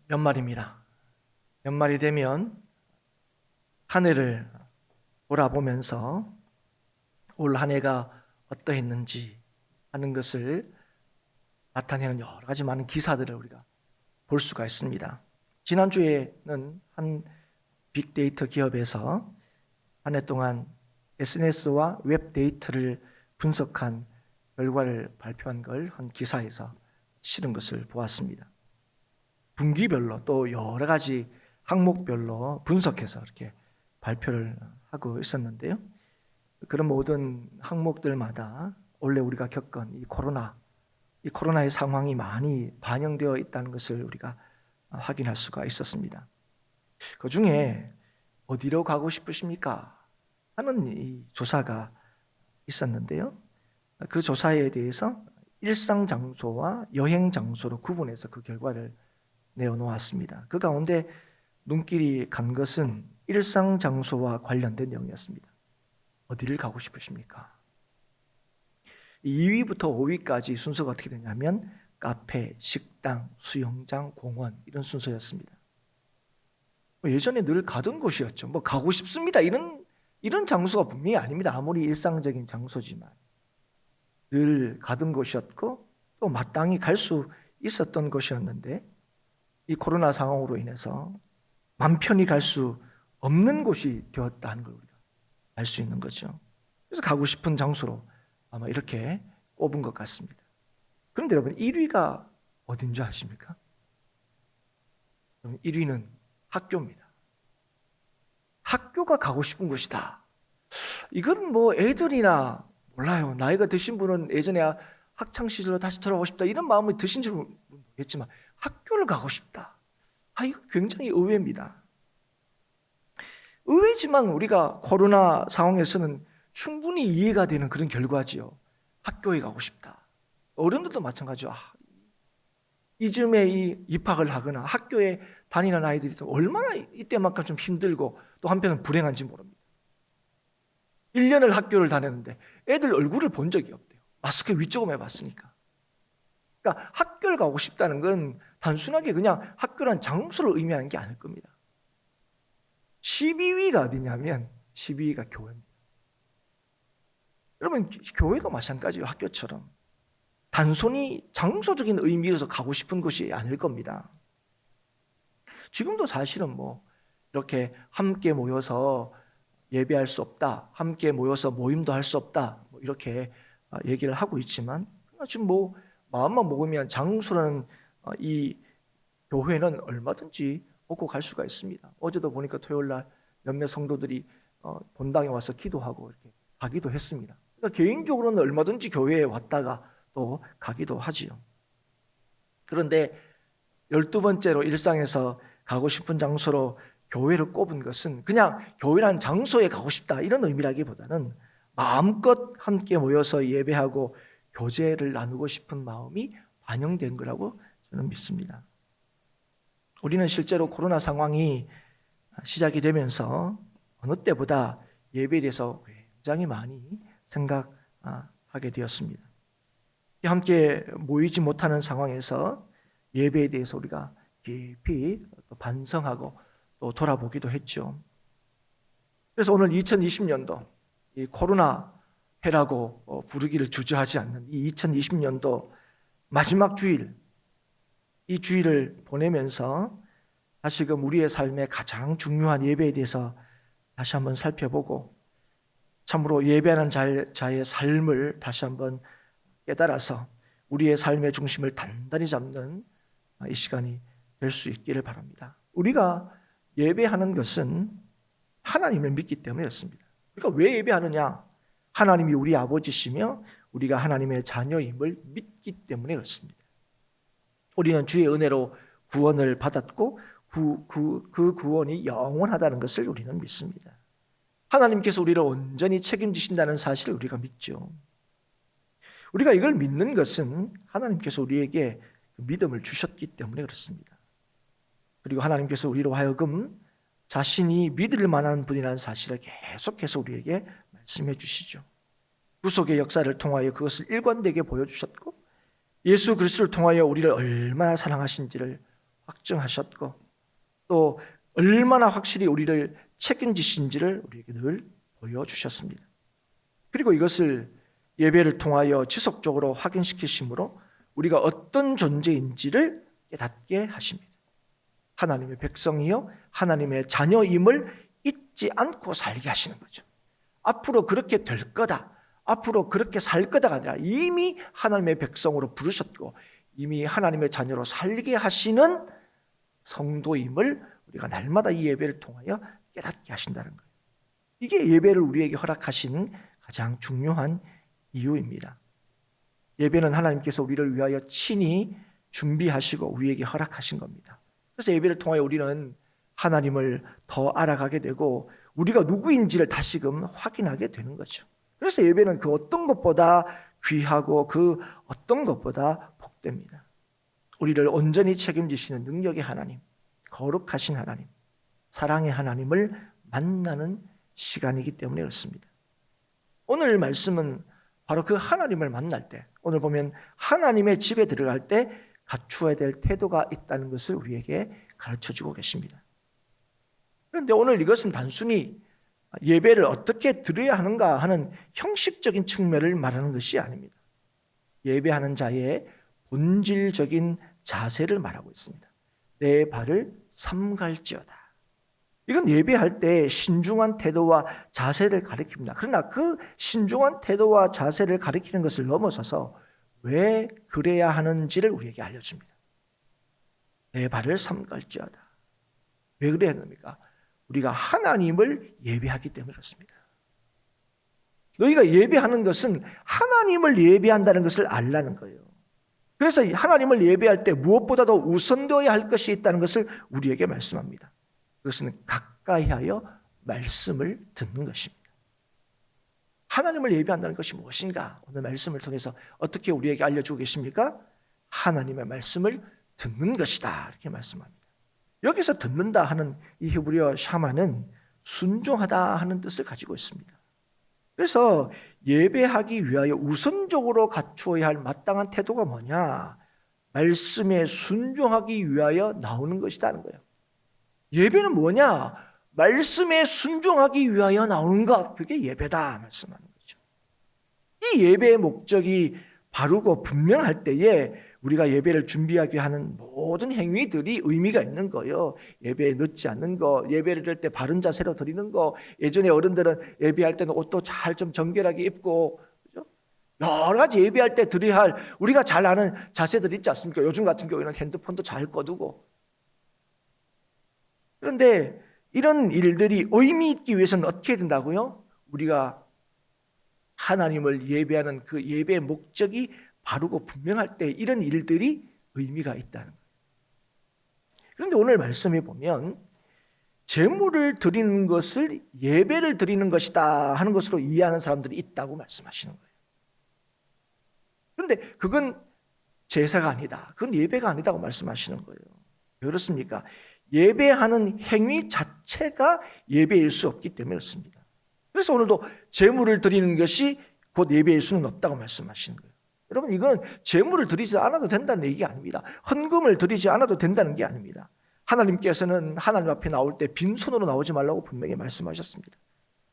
연말입니다. 연말이 되면 한 해를 돌아보면서 올 한 해가 어떠했는지 하는 것을 나타내는 여러 가지 많은 기사들을 우리가 볼 수가 있습니다. 지난주에는 한 빅데이터 기업에서 한 해 동안 SNS와 웹 데이터를 분석한 결과를 발표한 걸 한 기사에서 실은 것을 보았습니다. 분기별로 또 여러 가지 항목별로 분석해서 이렇게 발표를 하고 있었는데요. 그런 모든 항목들마다 원래 우리가 겪은 이 코로나의 상황이 많이 반영되어 있다는 것을 우리가 확인할 수가 있었습니다. 그 중에 어디로 가고 싶으십니까? 하는 이 조사가 있었는데요. 그 조사에 대해서 일상 장소와 여행 장소로 구분해서 그 결과를 내어놓았습니다. 그 가운데 눈길이 간 것은 일상 장소와 관련된 내용이었습니다. 어디를 가고 싶으십니까? 2위부터 5위까지 순서가 어떻게 되냐면 카페, 식당, 수영장, 공원 이런 순서였습니다. 예전에 늘 가던 곳이었죠. 가고 싶습니다. 이런 장소가 분명히 아닙니다. 아무리 일상적인 장소지만 늘 가던 곳이었고 또 마땅히 갈 수 있었던 곳이었는데 이 코로나 상황으로 인해서 맘 편히 갈 수 없는 곳이 되었다는 걸 우리가 알 수 있는 거죠. 그래서 가고 싶은 장소로 아마 이렇게 꼽은 것 같습니다. 그런데 여러분 1위가 어딘 줄 아십니까? 1위는 학교입니다. 학교가 가고 싶은 곳이다. 이건 애들이나 몰라요. 나이가 드신 분은 예전에 학창 시절로 다시 돌아가고 싶다 이런 마음이 드신지 모르겠지만 학교를 가고 싶다. 이거 굉장히 의외입니다. 의외지만 우리가 코로나 상황에서는 충분히 이해가 되는 그런 결과지요. 학교에 가고 싶다. 어른들도 마찬가지죠. 이쯤에 입학을 하거나 학교에 다니는 아이들이 얼마나 이때만큼 좀 힘들고 또 한편은 불행한지 모릅니다. 1년을 학교를 다녔는데 애들 얼굴을 본 적이 없대요. 마스크 위조금 해봤으니까. 그러니까 학교를 가고 싶다는 건 단순하게 그냥 학교란 장소를 의미하는 게 아닐 겁니다. 12위가 어디냐면 12위가 교회입니다. 여러분 교회도 마찬가지예요. 학교처럼 단순히 장소적인 의미로서 가고 싶은 곳이 아닐 겁니다. 지금도 사실은 이렇게 함께 모여서 예배할 수 없다, 함께 모여서 모임도 할 수 없다 이렇게 얘기를 하고 있지만 지금 마음만 먹으면 장소라는 이 교회는 얼마든지 오고 갈 수가 있습니다. 어제도 보니까 토요일 날 몇몇 성도들이 본당에 와서 기도하고 이렇게 가기도 했습니다. 그러니까 개인적으로는 얼마든지 교회에 왔다가 또 가기도 하지요. 그런데 12번째로 일상에서 가고 싶은 장소로 교회를 꼽은 것은 그냥 교회라는 장소에 가고 싶다 이런 의미라기보다는 마음껏 함께 모여서 예배하고 교제를 나누고 싶은 마음이 반영된 거라고 저는 믿습니다. 우리는 실제로 코로나 상황이 시작이 되면서 어느 때보다 예배에 대해서 굉장히 많이 생각하게 되었습니다. 함께 모이지 못하는 상황에서 예배에 대해서 우리가 깊이 반성하고 또 돌아보기도 했죠. 그래서 오늘 2020년도 이 코로나 해라고 부르기를 주저하지 않는 이 2020년도 마지막 주일, 이 주일을 보내면서 다시금 우리의 삶의 가장 중요한 예배에 대해서 다시 한번 살펴보고 참으로 예배하는 자의 삶을 다시 한번 깨달아서 우리의 삶의 중심을 단단히 잡는 이 시간이 될 수 있기를 바랍니다. 우리가 예배하는 것은 하나님을 믿기 때문이었습니다. 그러니까 왜 예배하느냐? 하나님이 우리 아버지시며 우리가 하나님의 자녀임을 믿기 때문에 그렇습니다. 우리는 주의 은혜로 구원을 받았고 그 구원이 영원하다는 것을 우리는 믿습니다. 하나님께서 우리를 온전히 책임지신다는 사실을 우리가 믿죠. 우리가 이걸 믿는 것은 하나님께서 우리에게 믿음을 주셨기 때문에 그렇습니다. 그리고 하나님께서 우리로 하여금 자신이 믿을 만한 분이라는 사실을 계속해서 우리에게 말씀해 주시죠. 구속의 역사를 통하여 그것을 일관되게 보여주셨고 예수 그리스도를 통하여 우리를 얼마나 사랑하신지를 확증하셨고 또 얼마나 확실히 우리를 책임지신지를 우리에게 늘 보여주셨습니다. 그리고 이것을 예배를 통하여 지속적으로 확인시키심으로 우리가 어떤 존재인지를 깨닫게 하십니다. 하나님의 백성이요 하나님의 자녀임을 잊지 않고 살게 하시는 거죠. 앞으로 그렇게 될 거다, 앞으로 그렇게 살 거다가 아니라 이미 하나님의 백성으로 부르셨고 이미 하나님의 자녀로 살게 하시는 성도임을 우리가 날마다 이 예배를 통하여 깨닫게 하신다는 거예요. 이게 예배를 우리에게 허락하신 가장 중요한 이유입니다. 예배는 하나님께서 우리를 위하여 친히 준비하시고 우리에게 허락하신 겁니다. 그래서 예배를 통하여 우리는 하나님을 더 알아가게 되고 우리가 누구인지를 다시금 확인하게 되는 거죠. 그래서 예배는 그 어떤 것보다 귀하고 그 어떤 것보다 복됩니다. 우리를 온전히 책임지시는 능력의 하나님, 거룩하신 하나님, 사랑의 하나님을 만나는 시간이기 때문에 그렇습니다. 오늘 말씀은 바로 그 하나님을 만날 때, 오늘 보면 하나님의 집에 들어갈 때 갖추어야 될 태도가 있다는 것을 우리에게 가르쳐주고 계십니다. 그런데 오늘 이것은 단순히 예배를 어떻게 드려야 하는가 하는 형식적인 측면을 말하는 것이 아닙니다. 예배하는 자의 본질적인 자세를 말하고 있습니다. 내 발을 삼갈지어다. 이건 예배할 때 신중한 태도와 자세를 가리킵니다. 그러나 그 신중한 태도와 자세를 가리키는 것을 넘어서서 왜 그래야 하는지를 우리에게 알려줍니다. 내 발을 삼갈지어다. 왜 그래야 합니까? 우리가 하나님을 예배하기 때문에 그렇습니다. 너희가 예배하는 것은 하나님을 예배한다는 것을 알라는 거예요. 그래서 하나님을 예배할 때 무엇보다도 우선되어야 할 것이 있다는 것을 우리에게 말씀합니다. 그것은 가까이 하여 말씀을 듣는 것입니다. 하나님을 예배한다는 것이 무엇인가? 오늘 말씀을 통해서 어떻게 우리에게 알려주고 계십니까? 하나님의 말씀을 듣는 것이다. 이렇게 말씀합니다. 여기서 듣는다 하는 이 히브리어 샤마는 순종하다 하는 뜻을 가지고 있습니다. 그래서 예배하기 위하여 우선적으로 갖추어야 할 마땅한 태도가 뭐냐? 말씀에 순종하기 위하여 나오는 것이라는 거예요. 예배는 뭐냐? 말씀에 순종하기 위하여 나오는 것, 그게 예배다 말씀하는 거죠. 이 예배의 목적이 바르고 분명할 때에 우리가 예배를 준비하게 하는 모든 행위들이 의미가 있는 거예요. 예배에 늦지 않는 거, 예배를 드릴 때 바른 자세로 드리는 거, 예전에 어른들은 예배할 때는 옷도 잘 좀 정결하게 입고, 그죠? 여러 가지 예배할 때 드려야 할 우리가 잘 아는 자세들 있지 않습니까? 요즘 같은 경우에는 핸드폰도 잘 꺼두고. 그런데 이런 일들이 의미 있기 위해서는 어떻게 해야 된다고요? 우리가 하나님을 예배하는 그 예배의 목적이 바르고 분명할 때 이런 일들이 의미가 있다는 거예요. 그런데 오늘 말씀에 보면 제물을 드리는 것을 예배를 드리는 것이다 하는 것으로 이해하는 사람들이 있다고 말씀하시는 거예요. 그런데 그건 제사가 아니다. 그건 예배가 아니다고 말씀하시는 거예요. 왜 그렇습니까? 예배하는 행위 자체가 예배일 수 없기 때문에 그렇습니다. 그래서 오늘도 제물을 드리는 것이 곧 예배일 수는 없다고 말씀하시는 거예요. 여러분, 이건 제물을 드리지 않아도 된다는 얘기가 아닙니다. 헌금을 드리지 않아도 된다는 게 아닙니다. 하나님께서는 하나님 앞에 나올 때 빈손으로 나오지 말라고 분명히 말씀하셨습니다.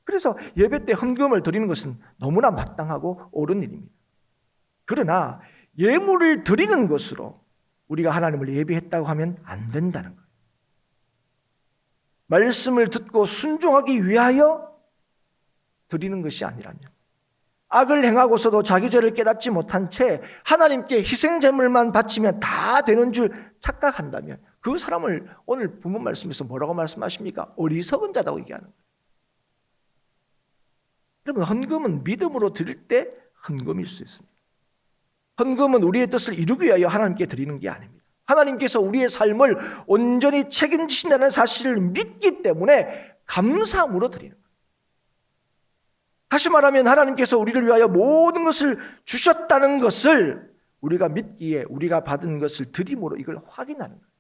그래서 예배 때 헌금을 드리는 것은 너무나 마땅하고 옳은 일입니다. 그러나 예물을 드리는 것으로 우리가 하나님을 예배했다고 하면 안 된다는 거예요. 말씀을 듣고 순종하기 위하여 드리는 것이 아니라면, 악을 행하고서도 자기 죄를 깨닫지 못한 채 하나님께 희생제물만 바치면 다 되는 줄 착각한다면 그 사람을 오늘 본문 말씀에서 뭐라고 말씀하십니까? 어리석은 자라고 얘기하는 거예요. 여러분, 헌금은 믿음으로 드릴 때 헌금일 수 있습니다. 헌금은 우리의 뜻을 이루기 위하여 하나님께 드리는 게 아닙니다. 하나님께서 우리의 삶을 온전히 책임지신다는 사실을 믿기 때문에 감사함으로 드리는 거예요. 다시 말하면 하나님께서 우리를 위하여 모든 것을 주셨다는 것을 우리가 믿기에 우리가 받은 것을 드림으로 이걸 확인하는 거예요.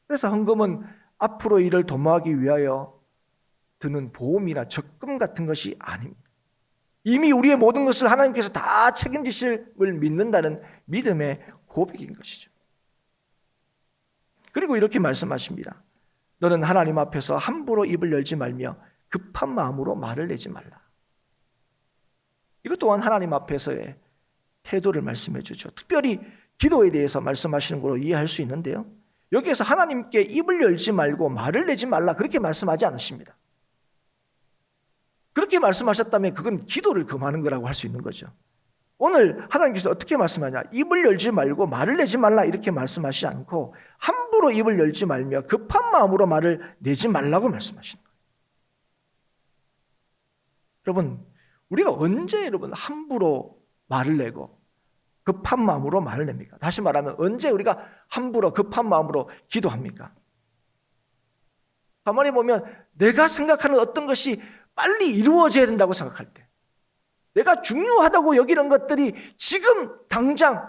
그래서 헌금은 앞으로 일을 도모하기 위하여 드는 보험이나 적금 같은 것이 아닙니다. 이미 우리의 모든 것을 하나님께서 다 책임지심을 믿는다는 믿음의 고백인 것이죠. 그리고 이렇게 말씀하십니다. 너는 하나님 앞에서 함부로 입을 열지 말며 급한 마음으로 말을 내지 말라. 이것 또한 하나님 앞에서의 태도를 말씀해 주죠. 특별히 기도에 대해서 말씀하시는 걸로 이해할 수 있는데요. 여기에서 하나님께 입을 열지 말고 말을 내지 말라 그렇게 말씀하지 않으십니다. 그렇게 말씀하셨다면 그건 기도를 금하는 거라고 할 수 있는 거죠. 오늘 하나님께서 어떻게 말씀하냐? 입을 열지 말고 말을 내지 말라 이렇게 말씀하시지 않고 함부로 입을 열지 말며 급한 마음으로 말을 내지 말라고 말씀하시는 거예요. 여러분, 우리가 언제 여러분 함부로 말을 내고 급한 마음으로 말을 냅니까? 다시 말하면 언제 우리가 함부로 급한 마음으로 기도합니까? 가만히 보면 내가 생각하는 어떤 것이 빨리 이루어져야 된다고 생각할 때, 내가 중요하다고 여기는 것들이 지금 당장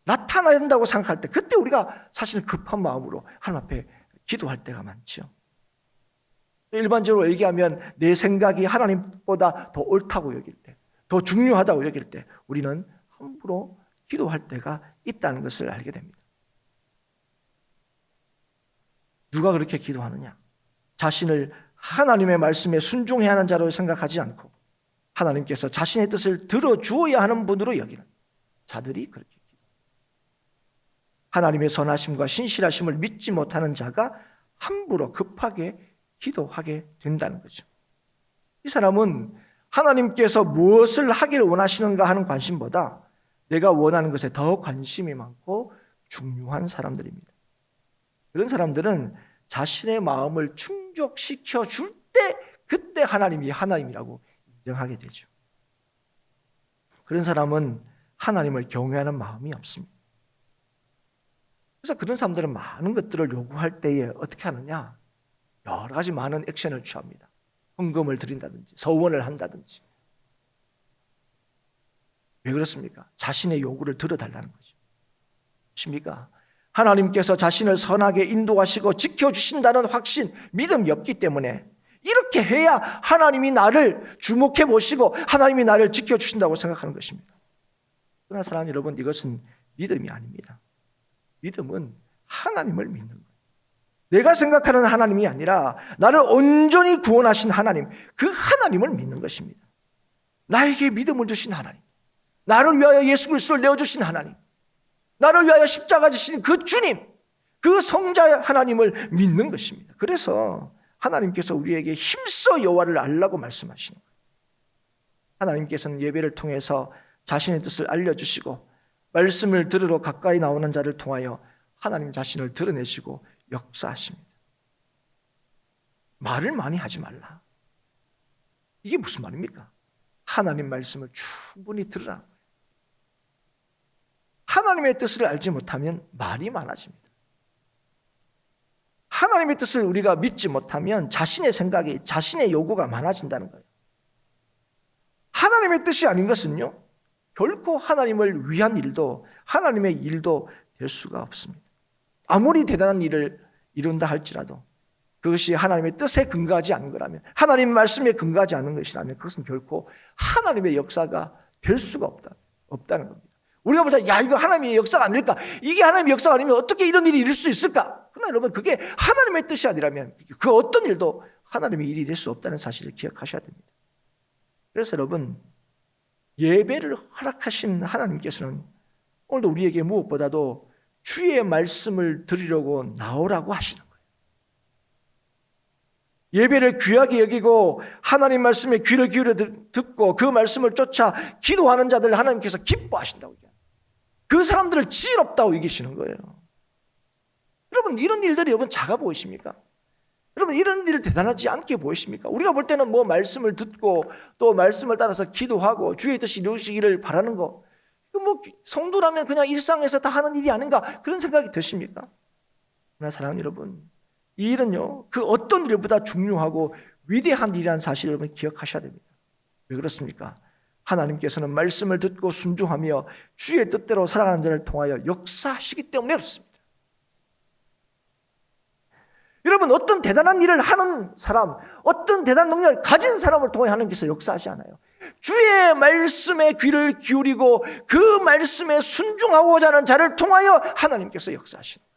나타나야 된다고 생각할 때, 그때 우리가 사실 급한 마음으로 하나님 앞에 기도할 때가 많죠. 일반적으로 얘기하면 내 생각이 하나님보다 더 옳다고 여길 때, 더 중요하다고 여길 때 우리는 함부로 기도할 때가 있다는 것을 알게 됩니다. 누가 그렇게 기도하느냐? 자신을 하나님의 말씀에 순종해야 하는 자로 생각하지 않고 하나님께서 자신의 뜻을 들어주어야 하는 분으로 여기는 자들이 그렇게 기도합니다. 하나님의 선하심과 신실하심을 믿지 못하는 자가 함부로 급하게 기도하게 된다는 거죠. 이 사람은 하나님께서 무엇을 하기를 원하시는가 하는 관심보다 내가 원하는 것에 더 관심이 많고 중요한 사람들입니다. 그런 사람들은 자신의 마음을 충족시켜 줄 때 그때 하나님이 하나님이라고 인정하게 되죠. 그런 사람은 하나님을 경외하는 마음이 없습니다. 그래서 그런 사람들은 많은 것들을 요구할 때에 어떻게 하느냐? 여러 가지 많은 액션을 취합니다. 헌금을 드린다든지 서원을 한다든지. 왜 그렇습니까? 자신의 요구를 들어달라는 거죠. 십니까? 하나님께서 자신을 선하게 인도하시고 지켜주신다는 확신, 믿음이 없기 때문에 이렇게 해야 하나님이 나를 주목해 보시고 하나님이 나를 지켜주신다고 생각하는 것입니다. 그러나 사랑하는 여러분, 이것은 믿음이 아닙니다. 믿음은 하나님을 믿는 거예요. 내가 생각하는 하나님이 아니라 나를 온전히 구원하신 하나님, 그 하나님을 믿는 것입니다. 나에게 믿음을 주신 하나님, 나를 위하여 예수 그리스도를 내어주신 하나님, 나를 위하여 십자가 지신 그 주님, 그 성자 하나님을 믿는 것입니다. 그래서 하나님께서 우리에게 힘써 여호와를 알라고 말씀하시는 거예요. 하나님께서는 예배를 통해서 자신의 뜻을 알려주시고 말씀을 들으러 가까이 나오는 자를 통하여 하나님 자신을 드러내시고 역사하십니다. 말을 많이 하지 말라. 이게 무슨 말입니까? 하나님 말씀을 충분히 들으라. 하나님의 뜻을 알지 못하면 말이 많아집니다. 하나님의 뜻을 우리가 믿지 못하면 자신의 생각이, 자신의 요구가 많아진다는 거예요. 하나님의 뜻이 아닌 것은요, 결코 하나님을 위한 일도 하나님의 일도 될 수가 없습니다. 아무리 대단한 일을 이룬다 할지라도 그것이 하나님의 뜻에 근거하지 않은 거라면, 하나님 말씀에 근거하지 않은 것이라면 그것은 결코 하나님의 역사가 될 수가 없다는 겁니다. 우리가 볼 때 야, 이거 하나님의 역사가 아닐까? 이게 하나님의 역사가 아니면 어떻게 이런 일이 있을 수 있을까? 그러나 여러분, 그게 하나님의 뜻이 아니라면 그 어떤 일도 하나님의 일이 될 수 없다는 사실을 기억하셔야 됩니다. 그래서 여러분, 예배를 허락하신 하나님께서는 오늘도 우리에게 무엇보다도 주의 말씀을 드리려고 나오라고 하시는 거예요. 예배를 귀하게 여기고 하나님 말씀에 귀를 기울여 듣고 그 말씀을 쫓아 기도하는 자들 하나님께서 기뻐하신다고 얘기합니다. 그 사람들을 지혜롭다고 여기시는 거예요. 여러분, 이런 일들이 여러분 작아 보이십니까? 여러분, 이런 일을 대단하지 않게 보이십니까? 우리가 볼 때는 뭐 말씀을 듣고 또 말씀을 따라서 기도하고 주의 뜻이 이루어지기를 바라는 거, 뭐 성도라면 그냥 일상에서 다 하는 일이 아닌가 그런 생각이 드십니까? 그러나 사랑하는 여러분, 이 일은요, 그 어떤 일보다 중요하고 위대한 일이라는 사실을 여러분 기억하셔야 됩니다. 왜 그렇습니까? 하나님께서는 말씀을 듣고 순종하며 주의 뜻대로 살아가는 자를 통하여 역사하시기 때문에 그렇습니다. 여러분, 어떤 대단한 일을 하는 사람, 어떤 대단한 능력을 가진 사람을 통해 하나님께서 역사하지 않아요. 주의 말씀에 귀를 기울이고 그 말씀에 순종하고자 하는 자를 통하여 하나님께서 역사하시는 거예요.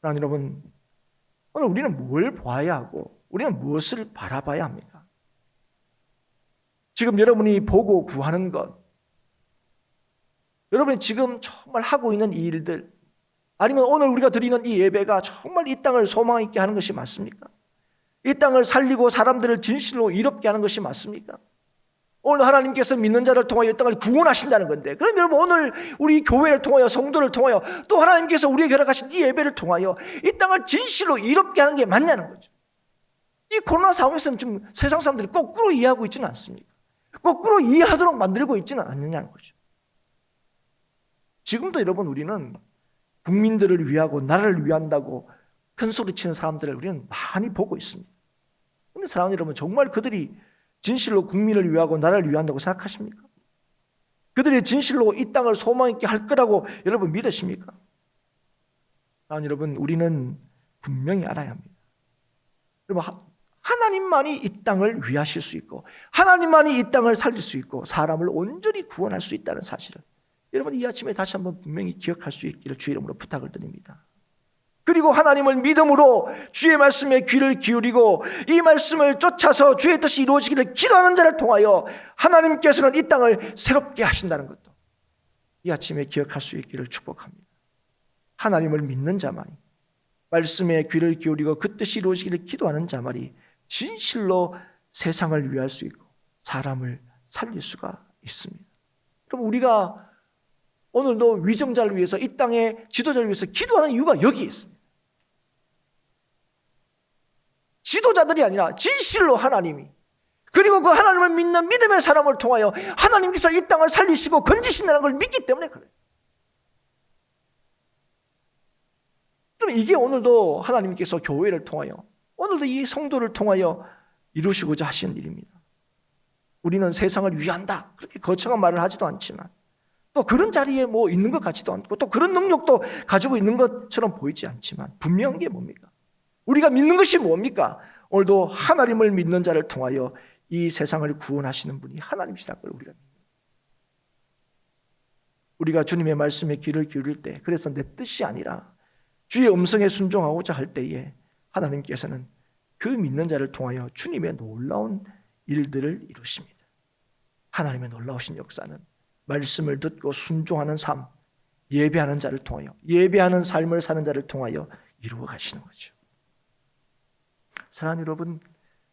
사랑하는 여러분, 오늘 우리는 뭘 보아야 하고 우리는 무엇을 바라봐야 합니까? 지금 여러분이 보고 구하는 것, 여러분이 지금 정말 하고 있는 이 일들, 아니면 오늘 우리가 드리는 이 예배가 정말 이 땅을 소망 있게 하는 것이 맞습니까? 이 땅을 살리고 사람들을 진실로 이롭게 하는 것이 맞습니까? 오늘 하나님께서 믿는 자를 통하여 이 땅을 구원하신다는 건데, 그럼 여러분 오늘 우리 교회를 통하여 성도를 통하여 또 하나님께서 우리에게 허락하신 이 예배를 통하여 이 땅을 진실로 이롭게 하는 게 맞냐는 거죠. 이 코로나 상황에서는 좀 세상 사람들이 거꾸로 이해하고 있지는 않습니까? 거꾸로 이해하도록 만들고 있지는 않느냐는 거죠. 지금도 여러분 우리는 국민들을 위하고 나라를 위한다고 큰 소리치는 사람들을 우리는 많이 보고 있습니다. 그런데 사랑하는 여러분, 정말 그들이 진실로 국민을 위하고 나라를 위한다고 생각하십니까? 그들이 진실로 이 땅을 소망 있게 할 거라고 여러분 믿으십니까? 사랑하는 여러분, 우리는 분명히 알아야 합니다. 여러분, 하나님만이 이 땅을 위하실 수 있고 하나님만이 이 땅을 살릴 수 있고 사람을 온전히 구원할 수 있다는 사실을 여러분 이 아침에 다시 한번 분명히 기억할 수 있기를 주의 이름으로 부탁을 드립니다. 그리고 하나님을 믿음으로 주의 말씀에 귀를 기울이고 이 말씀을 쫓아서 주의 뜻이 이루어지기를 기도하는 자를 통하여 하나님께서는 이 땅을 새롭게 하신다는 것도 이 아침에 기억할 수 있기를 축복합니다. 하나님을 믿는 자만이, 말씀에 귀를 기울이고 그 뜻이 이루어지기를 기도하는 자만이 진실로 세상을 위할 수 있고 사람을 살릴 수가 있습니다. 그럼 우리가 오늘도 위정자를 위해서 이 땅의 지도자를 위해서 기도하는 이유가 여기에 있습니다. 지도자들이 아니라 진실로 하나님이, 그리고 그 하나님을 믿는 믿음의 사람을 통하여 하나님께서 이 땅을 살리시고 건지신다는 걸 믿기 때문에 그래요. 그럼 이게 오늘도 하나님께서 교회를 통하여, 오늘도 이 성도를 통하여 이루시고자 하시는 일입니다. 우리는 세상을 위한다, 그렇게 거창한 말을 하지도 않지만 또 그런 자리에 뭐 있는 것 같지도 않고 또 그런 능력도 가지고 있는 것처럼 보이지 않지만 분명한 게 뭡니까? 우리가 믿는 것이 뭡니까? 오늘도 하나님을 믿는 자를 통하여 이 세상을 구원하시는 분이 하나님이시라는 걸 우리가 믿는 거예요. 우리가 주님의 말씀에 귀를 기울일 때, 그래서 내 뜻이 아니라 주의 음성에 순종하고자 할 때에 하나님께서는 그 믿는 자를 통하여 주님의 놀라운 일들을 이루십니다. 하나님의 놀라우신 역사는 말씀을 듣고 순종하는 삶, 예배하는 자를 통하여, 예배하는 삶을 사는 자를 통하여 이루어 가시는 거죠. 사랑하는 여러분,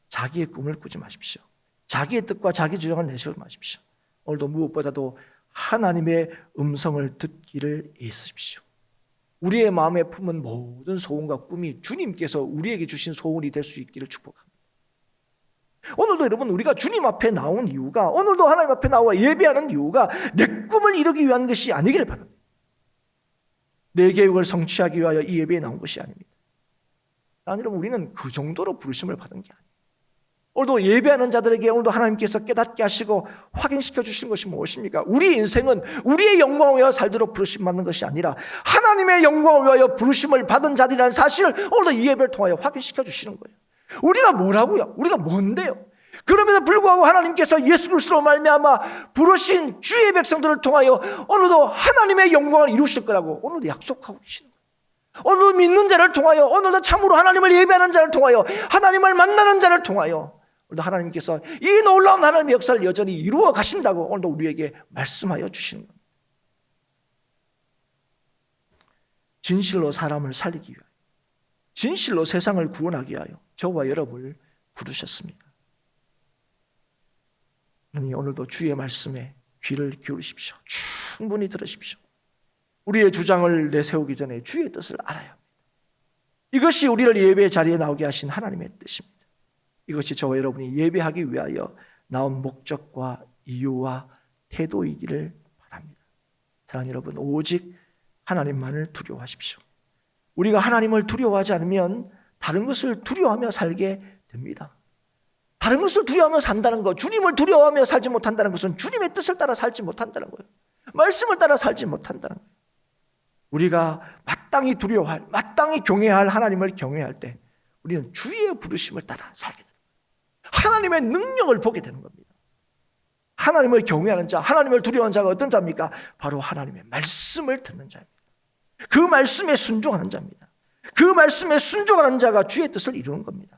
자기의 꿈을 꾸지 마십시오. 자기의 뜻과 자기 주장을 내세우지 마십시오. 오늘도 무엇보다도 하나님의 음성을 듣기를 애쓰십시오. 우리의 마음에 품은 모든 소원과 꿈이 주님께서 우리에게 주신 소원이 될 수 있기를 축복합니다. 오늘도 여러분 우리가 주님 앞에 나온 이유가, 오늘도 하나님 앞에 나와 예배하는 이유가 내 꿈을 이루기 위한 것이 아니기를 바랍니다. 내 계획을 성취하기 위하여 이 예배에 나온 것이 아닙니다. 아니, 여러분 우리는 그 정도로 부르심을 받은 게 아니에요. 오늘도 예배하는 자들에게 오늘도 하나님께서 깨닫게 하시고 확인시켜 주시는 것이 무엇입니까? 우리 인생은 우리의 영광을 위하여 살도록 부르심 받는 것이 아니라 하나님의 영광을 위하여 부르심을 받은 자들이라는 사실을 오늘도 이 예배를 통하여 확인시켜 주시는 거예요. 우리가 뭐라고요? 우리가 뭔데요? 그럼에도 불구하고 하나님께서 예수 그리스도로 말미암아 부르신 주의 백성들을 통하여 오늘도 하나님의 영광을 이루실 거라고 오늘도 약속하고 계시는 거예요. 오늘도 믿는 자를 통하여, 오늘도 참으로 하나님을 예배하는 자를 통하여, 하나님을 만나는 자를 통하여 오늘도 하나님께서 이 놀라운 하나님의 역사를 여전히 이루어 가신다고 오늘도 우리에게 말씀하여 주시는 겁니다. 진실로 사람을 살리기 위하여, 진실로 세상을 구원하기 위하여 저와 여러분을 부르셨습니다. 그러니 오늘도 주의 말씀에 귀를 기울이십시오. 충분히 들으십시오. 우리의 주장을 내세우기 전에 주의 뜻을 알아야 합니다. 이것이 우리를 예배의 자리에 나오게 하신 하나님의 뜻입니다. 이것이 저와 여러분이 예배하기 위하여 나온 목적과 이유와 태도이기를 바랍니다. 사랑하는 여러분, 오직 하나님만을 두려워하십시오. 우리가 하나님을 두려워하지 않으면 다른 것을 두려워하며 살게 됩니다. 다른 것을 두려워하며 산다는 것, 주님을 두려워하며 살지 못한다는 것은 주님의 뜻을 따라 살지 못한다는 거예요. 말씀을 따라 살지 못한다는 거예요. 우리가 마땅히 두려워할, 마땅히 경외해야 할 하나님을 경외할 때 우리는 주의 부르심을 따라 살게 됩니다. 하나님의 능력을 보게 되는 겁니다. 하나님을 경외하는 자, 하나님을 두려워하는 자가 어떤 자입니까? 바로 하나님의 말씀을 듣는 자입니다. 그 말씀에 순종하는 자입니다. 그 말씀에 순종하는 자가 주의 뜻을 이루는 겁니다.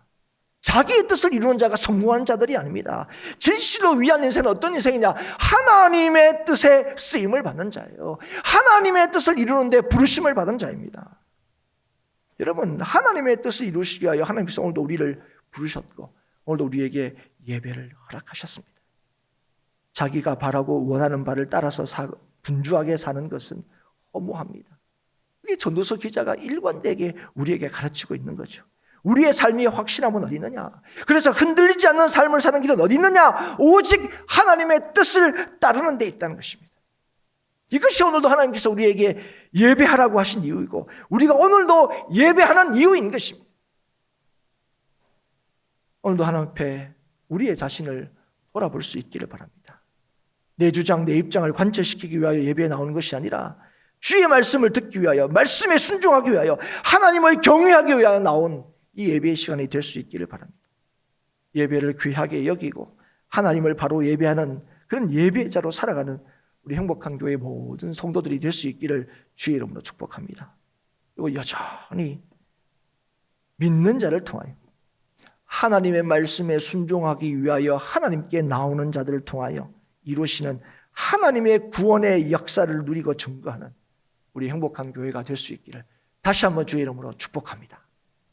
자기의 뜻을 이루는 자가 성공하는 자들이 아닙니다. 진실로 위한 인생은 어떤 인생이냐? 하나님의 뜻에 쓰임을 받는 자예요. 하나님의 뜻을 이루는데 부르심을 받은 자입니다. 여러분, 하나님의 뜻을 이루시기 위하여 하나님께서 오늘도 우리를 부르셨고 오늘도 우리에게 예배를 허락하셨습니다. 자기가 바라고 원하는 바를 따라서 분주하게 사는 것은 허무합니다. 이게 전도서 기자가 일관되게 우리에게 가르치고 있는 거죠. 우리의 삶의 확신함은 어디 있느냐? 그래서 흔들리지 않는 삶을 사는 길은 어디 있느냐? 오직 하나님의 뜻을 따르는 데 있다는 것입니다. 이것이 오늘도 하나님께서 우리에게 예배하라고 하신 이유이고 우리가 오늘도 예배하는 이유인 것입니다. 오늘도 하나님 앞에 우리의 자신을 돌아볼 수 있기를 바랍니다. 내 주장, 내 입장을 관철시키기 위하여 예배에 나오는 것이 아니라 주의 말씀을 듣기 위하여, 말씀에 순종하기 위하여, 하나님을 경외하기 위하여 나온 이 예배의 시간이 될 수 있기를 바랍니다. 예배를 귀하게 여기고 하나님을 바로 예배하는 그런 예배자로 살아가는 우리 행복한 교회 모든 성도들이 될 수 있기를 주의 이름으로 축복합니다. 그리고 여전히 믿는 자를 통하여 하나님의 말씀에 순종하기 위하여 하나님께 나오는 자들을 통하여 이루시는 하나님의 구원의 역사를 누리고 증거하는 우리 행복한 교회가 될 수 있기를 다시 한번 주의 이름으로 축복합니다.